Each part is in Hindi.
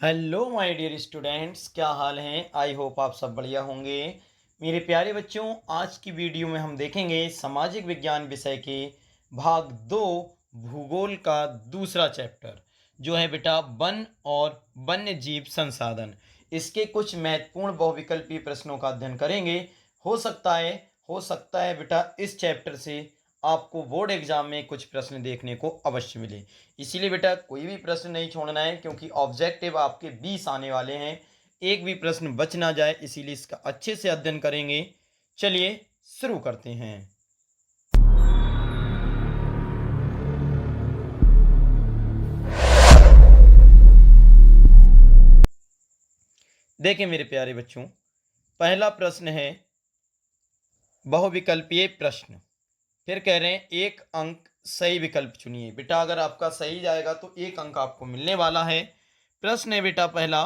हेलो माय डियर स्टूडेंट्स, क्या हाल हैं। आई होप आप सब बढ़िया होंगे। मेरे प्यारे बच्चों, आज की वीडियो में हम देखेंगे सामाजिक विज्ञान विषय के भाग 2 भूगोल का दूसरा चैप्टर, जो है बेटा वन और वन्य जीव संसाधन। इसके कुछ महत्वपूर्ण बहुविकल्पीय प्रश्नों का अध्ययन करेंगे। हो सकता है बेटा इस चैप्टर से आपको बोर्ड एग्जाम में कुछ प्रश्न देखने को अवश्य मिले। इसीलिए बेटा कोई भी प्रश्न नहीं छोड़ना है, क्योंकि ऑब्जेक्टिव आपके 20 आने वाले हैं। एक भी प्रश्न बच ना जाए, इसीलिए इसका अच्छे से अध्ययन करेंगे। चलिए शुरू करते हैं। देखें मेरे प्यारे बच्चों, पहला प्रश्न है बहुविकल्पीय प्रश्न। फिर कह रहे हैं एक अंक सही विकल्प चुनिए। बेटा अगर आपका सही जाएगा तो एक अंक आपको मिलने वाला है। प्रश्न है बेटा पहला,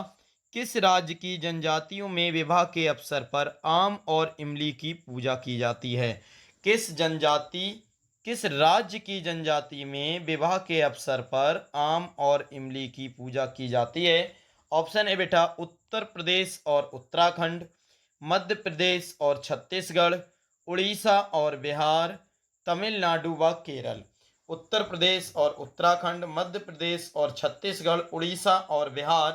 किस राज्य की जनजातियों में विवाह के अवसर पर आम और इमली की पूजा की जाती है। किस राज्य की जनजाति में विवाह के अवसर पर आम और इमली की पूजा की जाती है। ऑप्शन है बेटा उत्तर प्रदेश और उत्तराखंड, मध्य प्रदेश और छत्तीसगढ़, उड़ीसा और बिहार, तमिलनाडु व केरल। उत्तर प्रदेश और उत्तराखंड, मध्य प्रदेश और छत्तीसगढ़, उड़ीसा और बिहार,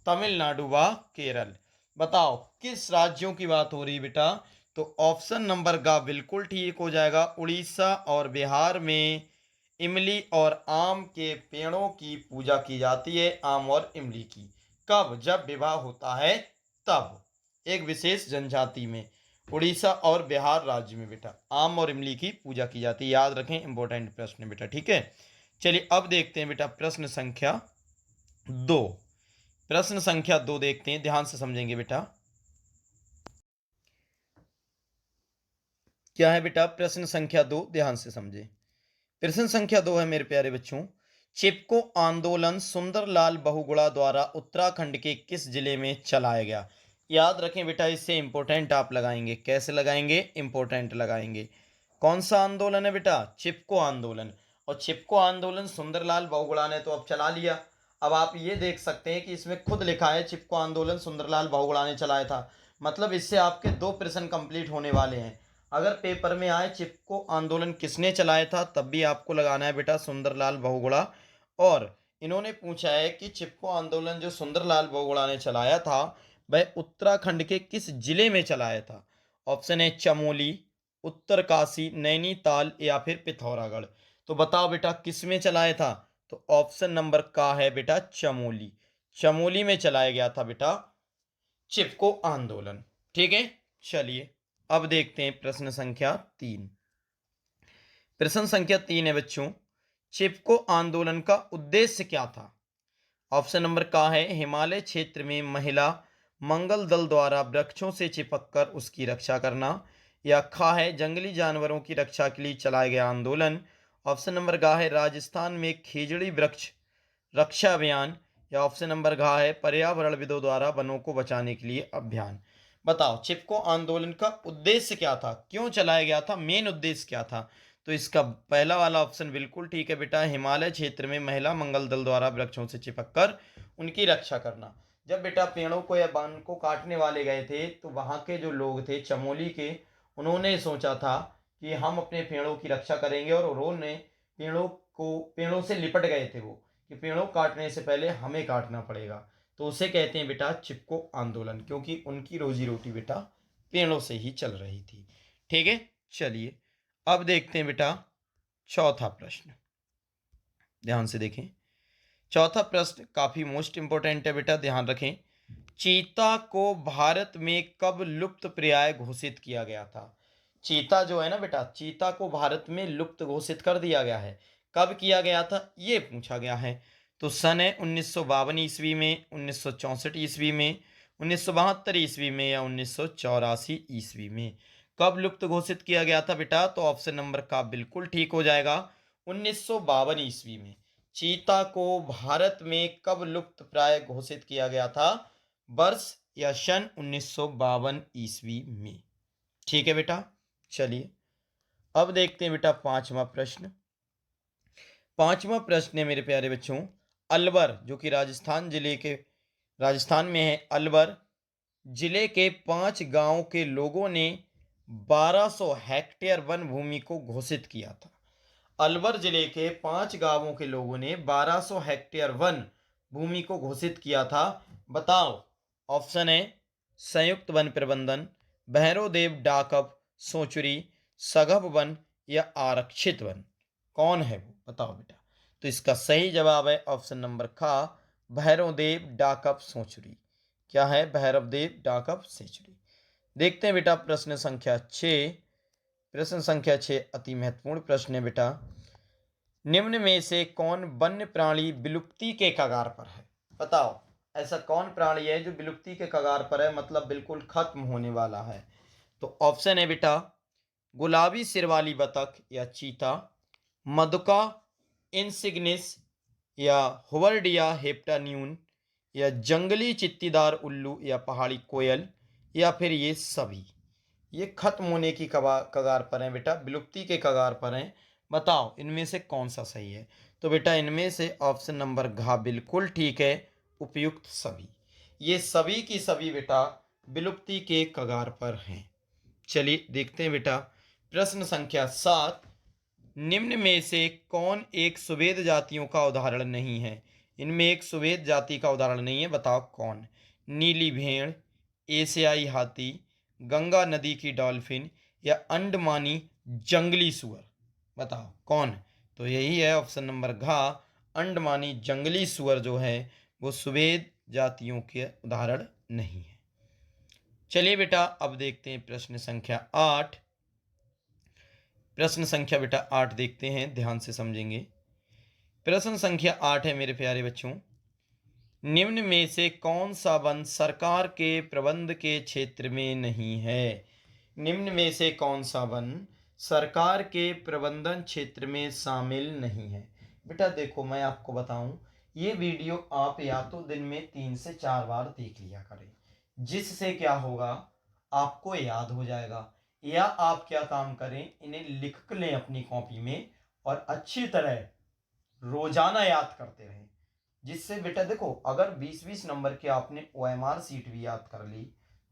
तमिलनाडु व केरल। बताओ किस राज्यों की बात हो रही बेटा। तो ऑप्शन नंबर का बिल्कुल ठीक हो जाएगा। उड़ीसा और बिहार में इमली और आम के पेड़ों की पूजा की जाती है। आम और इमली की कब, जब विवाह होता है तब, एक विशेष जनजाति में उड़ीसा और बिहार राज्य में बेटा आम और इमली की पूजा की जाती है। याद रखें, इंपॉर्टेंट प्रश्न है बेटा, ठीक है। चलिए अब देखते हैं बेटा प्रश्न संख्या 2। प्रश्न संख्या 2 देखते हैं, ध्यान से समझेंगे बेटा। क्या है बेटा प्रश्न संख्या 2, ध्यान से समझे। प्रश्न संख्या 2 है मेरे प्यारे बच्चों, चिपको आंदोलन सुंदरलाल बहुगुणा द्वारा उत्तराखंड के किस जिले में चलाया गया। याद रखें बेटा, इससे इंपॉर्टेंट आप लगाएंगे। कैसे लगाएंगे, इंपॉर्टेंट लगाएंगे। कौन सा आंदोलन है बेटा, चिपको आंदोलन। और चिपको आंदोलन सुंदरलाल बहुगुणा ने तो अब चला लिया। अब आप ये देख सकते हैं कि इसमें खुद लिखा है चिपको आंदोलन सुंदरलाल बहुगुणा ने चलाया था। मतलब इससे आपके 2 प्रश्न कंप्लीट होने वाले हैं। अगर पेपर में आए चिपको आंदोलन किसने चलाया था, तब भी आपको लगाना है बेटा सुंदरलाल बहुगुणा। और इन्होंने पूछा है कि चिपको आंदोलन जो सुंदरलाल बहुगुणा ने चलाया था, वह उत्तराखंड के किस जिले में चलाया था। ऑप्शन है चमोली, उत्तरकाशी, नैनीताल या फिर पिथौरागढ़। तो बताओ बेटा किस में चलाया था। तो ऑप्शन नंबर का है बेटा चमोली। चमोली में चलाया गया था बेटा चिपको आंदोलन, ठीक है। चलिए अब देखते हैं प्रश्न संख्या 3। प्रश्न संख्या 3 है बच्चों, चिपको आंदोलन का उद्देश्य क्या था। ऑप्शन नंबर का है हिमालय क्षेत्र में महिला मंगल दल द्वारा वृक्षों से चिपककर उसकी रक्षा करना, या खा है जंगली जानवरों की रक्षा के लिए चलाया गया आंदोलन। ऑप्शन नंबर गा है राजस्थान में खेजड़ी वृक्ष रक्षा अभियान, या ऑप्शन नंबर घा है पर्यावरणविदों द्वारा वनों को बचाने के लिए अभियान। बताओ चिपको आंदोलन का उद्देश्य क्या था, क्यों चलाया गया था, मेन उद्देश्य क्या था। तो इसका पहला वाला ऑप्शन बिल्कुल ठीक है बेटा, हिमालय क्षेत्र में महिला मंगल दल द्वारा वृक्षों से चिपककर उनकी रक्षा करना। जब बेटा पेड़ों को या वन को काटने वाले गए थे, तो वहाँ के जो लोग थे चमोली के, उन्होंने सोचा था कि हम अपने पेड़ों की रक्षा करेंगे, और उन्होंने पेड़ों से लिपट गए थे वो, कि पेड़ों काटने से पहले हमें काटना पड़ेगा। तो उसे कहते हैं बेटा चिपको आंदोलन, क्योंकि उनकी रोजी रोटी बेटा पेड़ों से ही चल रही थी, ठीक है। चलिए अब देखते हैं बेटा चौथा प्रश्न, ध्यान से देखें। चौथा प्रश्न काफी मोस्ट इंपोर्टेंट है बेटा, ध्यान रखें। चीता को भारत में कब लुप्त प्राय घोषित किया गया था। चीता जो है ना बेटा, चीता को भारत में लुप्त घोषित कर दिया गया है। कब किया गया था ये पूछा गया है। तो सन है 1952 ईस्वी में, 1964 ईस्वी में, 1972 ईस्वी में, या 1984 ईस्वी में। कब लुप्त घोषित किया गया था बेटा। तो ऑप्शन नंबर का बिल्कुल ठीक हो जाएगा, 1952 ईस्वी में। चीता को भारत में कब लुप्त प्राय घोषित किया गया था, वर्ष या सन 1952 ईस्वी में, ठीक है बेटा। चलिए अब देखते हैं बेटा पांचवा प्रश्न। पांचवा प्रश्न है मेरे प्यारे बच्चों, अलवर जो कि राजस्थान जिले के राजस्थान में है। अलवर जिले के 5 गांवों के लोगों ने 1200 हेक्टेयर वन भूमि को घोषित किया था। अलवर जिले के 5 गांवों के लोगों ने 1200 हेक्टेयर वन भूमि को घोषित किया था। बताओ। ऑप्शन है संयुक्त वन प्रबंधन, भैरवदेव डाकअप सोचुरी, सघप वन या आरक्षित वन। कौन है वो, बताओ बेटा। तो इसका सही जवाब है ऑप्शन नंबर खा, भैरवदेव डाकअप सोचुरी। क्या है, भैरवदेव डाकअप सेंचुरी। देखते हैं बेटा प्रश्न संख्या 6। प्रश्न संख्या 6 अति महत्वपूर्ण प्रश्न है बेटा। निम्न में से कौन वन्य प्राणी विलुप्ति के कगार पर है। बताओ, ऐसा कौन प्राणी है जो विलुप्ति के कगार पर है, मतलब बिल्कुल खत्म होने वाला है। तो ऑप्शन है बेटा गुलाबी सिर वाली बतख या चीता, मधुका इंसिग्निस या हुवर्डिया हेप्टान्यून, या जंगली चित्तीदार उल्लू या पहाड़ी कोयल, या फिर ये सभी। ये खत्म होने की कगार पर हैं बेटा, विलुप्ति के कगार पर हैं। बताओ इनमें से कौन सा सही है। तो बेटा इनमें से ऑप्शन नंबर घ बिल्कुल ठीक है, उपयुक्त सभी। ये सभी की सभी बेटा विलुप्ति के कगार पर हैं। चलिए देखते हैं बेटा प्रश्न संख्या 7। निम्न में से कौन एक सुवेद जातियों का उदाहरण नहीं है। इनमें एक सुवेद जाति का उदाहरण नहीं है, बताओ कौन। नीली भेड़, एशियाई हाथी, गंगा नदी की डॉल्फिन या अंडमानी जंगली सुअर। बताओ कौन। तो यही है ऑप्शन नंबर घ, अंडमानी जंगली सुअर जो है वो सुवेद जातियों के उदाहरण नहीं है। चलिए बेटा अब देखते हैं प्रश्न संख्या 8। प्रश्न संख्या बेटा 8 देखते हैं, ध्यान से समझेंगे। प्रश्न संख्या 8 है मेरे प्यारे बच्चों। निम्न में से कौन सा वन सरकार के प्रबंध के क्षेत्र में नहीं है। निम्न में से कौन सा वन सरकार के प्रबंधन क्षेत्र में शामिल नहीं है। बेटा देखो मैं आपको बताऊं, ये वीडियो आप या तो दिन में 3 से 4 बार देख लिया करें, जिससे क्या होगा आपको याद हो जाएगा। या आप क्या काम करें, इन्हें लिख लें अपनी कॉपी में और अच्छी तरह रोजाना याद करते रहें। जिससे बेटा देखो अगर 20-20 नंबर के आपने OMR सीट भी याद कर ली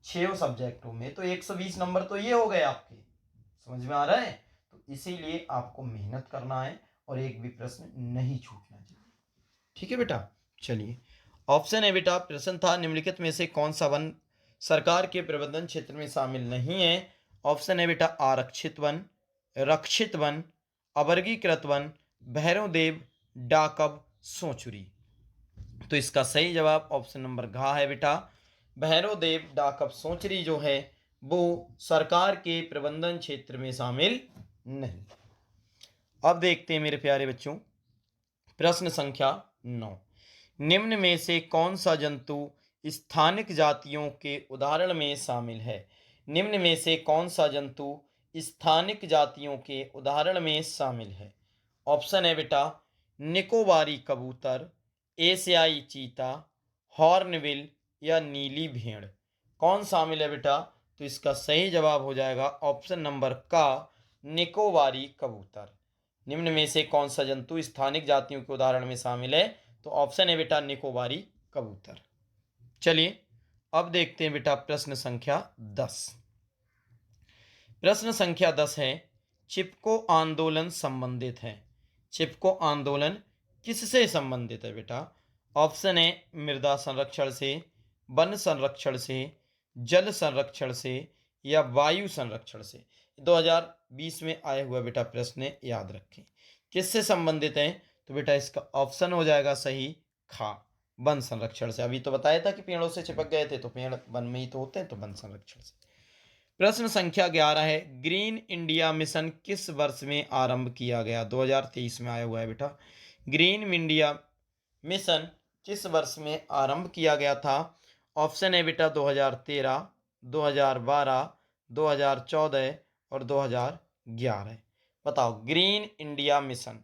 6 सब्जेक्टों में, तो 120 नंबर तो ये हो गए आपके। समझ में आ रहा है। तो इसीलिए आपको मेहनत करना है और एक भी प्रश्न नहीं छूटना चाहिए। ठीक है बेटा। चलिए ऑप्शन है बेटा, प्रश्न था निम्नलिखित में से कौन सा वन सरकार के प्रबंधन क्षेत्र में शामिल नहीं है। ऑप्शन है बेटा आरक्षित वन, रक्षित वन, अवर्गीकृत वन, भैरवदेव डाकब सोचुरी। तो इसका सही जवाब ऑप्शन नंबर घ है बेटा, भैरवदेव डाकब सोचरी जो है वो सरकार के प्रबंधन क्षेत्र में शामिल नहीं। अब देखते हैं मेरे प्यारे बच्चों प्रश्न संख्या 9। निम्न में से कौन सा जंतु स्थानिक जातियों के उदाहरण में शामिल है। निम्न में से कौन सा जंतु स्थानिक जातियों के उदाहरण में शामिल है। ऑप्शन है बेटा निकोबारी कबूतर, एशियाई चीता, हॉर्नबिल या नीली भेड़। कौन शामिल है बेटा। तो इसका सही जवाब हो जाएगा ऑप्शन नंबर का, निकोबारी कबूतर। निम्न में से कौन सा जंतु स्थानिक जातियों के उदाहरण में शामिल है। तो ऑप्शन है बेटा निकोबारी कबूतर। चलिए अब देखते हैं बेटा प्रश्न संख्या 10। प्रश्न संख्या 10 है चिपको आंदोलन संबंधित है। चिपको आंदोलन किससे संबंधित है बेटा। ऑप्शन है मृदा संरक्षण से, वन संरक्षण से, जल संरक्षण से या वायु संरक्षण से। 2020 में आया हुआ बेटा प्रश्न है, याद रखें। किससे संबंधित है। तो बेटा इसका ऑप्शन हो जाएगा सही खा, वन संरक्षण से। अभी तो बताया था कि पेड़ों से चिपक गए थे, तो पेड़ वन में ही तो होते हैं, तो वन संरक्षण से। प्रश्न संख्या 11 है ग्रीन इंडिया मिशन किस वर्ष में आरंभ किया गया। 2023 में आया हुआ है बेटा। ग्रीन इंडिया मिशन किस वर्ष में आरंभ किया गया था। ऑप्शन है बेटा 2013, 2012, 2014 और 2011। बताओ ग्रीन इंडिया मिशन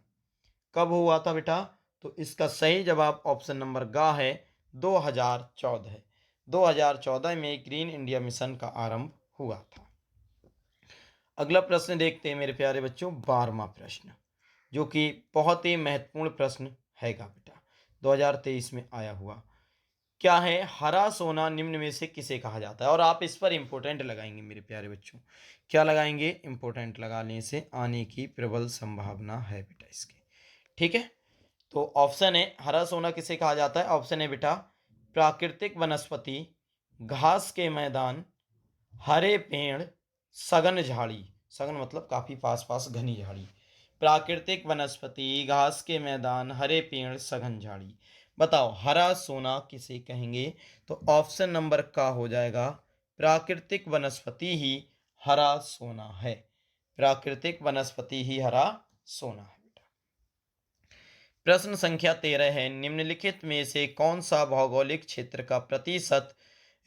कब हुआ था बेटा। तो इसका सही जवाब ऑप्शन नंबर ग है 2014। 2014 में ग्रीन इंडिया मिशन का आरंभ हुआ था। अगला प्रश्न देखते हैं मेरे प्यारे बच्चों, 12वां प्रश्न, जो कि बहुत ही महत्वपूर्ण प्रश्न हैगा बेटा, 2023 में आया हुआ। क्या है हरा सोना निम्न में से किसे कहा जाता है? और आप इस पर इंपॉर्टेंट लगाएंगे मेरे प्यारे बच्चों। क्या लगाएंगे? इंपॉर्टेंट लगाने से आने की प्रबल संभावना है बेटा इसके। ठीक है, तो ऑप्शन है हरा सोना किसे कहा जाता है? ऑप्शन है बेटा प्राकृतिक वनस्पति, घास के मैदान, हरे पेड़, सघन झाड़ी। सघन मतलब काफी पास पास घनी झाड़ी। प्राकृतिक वनस्पति, घास के मैदान, हरे पेड़, सघन झाड़ी। बताओ हरा सोना किसे कहेंगे? तो ऑप्शन नंबर का हो जाएगा प्राकृतिक वनस्पति ही हरा सोना है। प्राकृतिक वनस्पति ही हरा सोना है बेटा। प्रश्न संख्या 13 है, निम्नलिखित में से कौन सा भौगोलिक क्षेत्र का प्रतिशत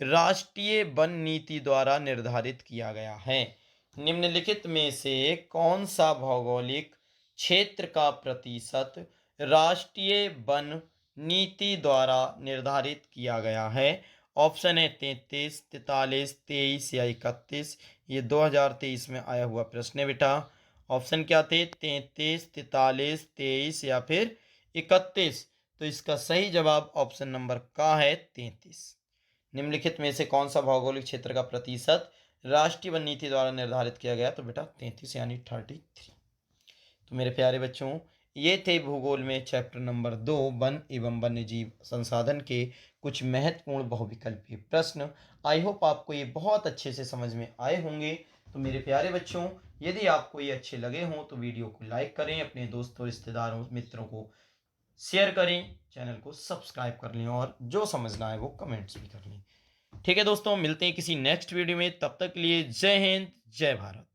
राष्ट्रीय वन नीति द्वारा निर्धारित किया गया है? निम्नलिखित में से कौन सा भौगोलिक क्षेत्र का प्रतिशत राष्ट्रीय वन नीति द्वारा निर्धारित किया गया है? ऑप्शन है 33, 43, 23 या 31। ये 2023 में आया हुआ प्रश्न है बेटा। ऑप्शन क्या थे? 33, 43, 23 या फिर 31। तो इसका सही जवाब ऑप्शन नंबर का है 33। निम्नलिखित में से कौन सा भौगोलिक क्षेत्र का प्रतिशत राष्ट्रीय वन नीति द्वारा निर्धारित किया गया? तो बेटा 33 यानी 33। तो मेरे प्यारे बच्चों, ये थे भूगोल में चैप्टर नंबर 2 वन एवं वन्य जीव संसाधन के कुछ महत्वपूर्ण बहुविकल्पीय प्रश्न। आई होप आपको ये बहुत अच्छे से समझ में आए होंगे। तो मेरे प्यारे बच्चों, यदि आपको ये अच्छे लगे हों तो वीडियो को लाइक करें, अपने दोस्तों, रिश्तेदारों, मित्रों को शेयर करें, चैनल को सब्सक्राइब कर लें और जो समझना है वो कमेंट्स भी कर लें। ठीक है दोस्तों, मिलते हैं किसी नेक्स्ट वीडियो में। तब तक के लिए जय हिंद, जय भारत।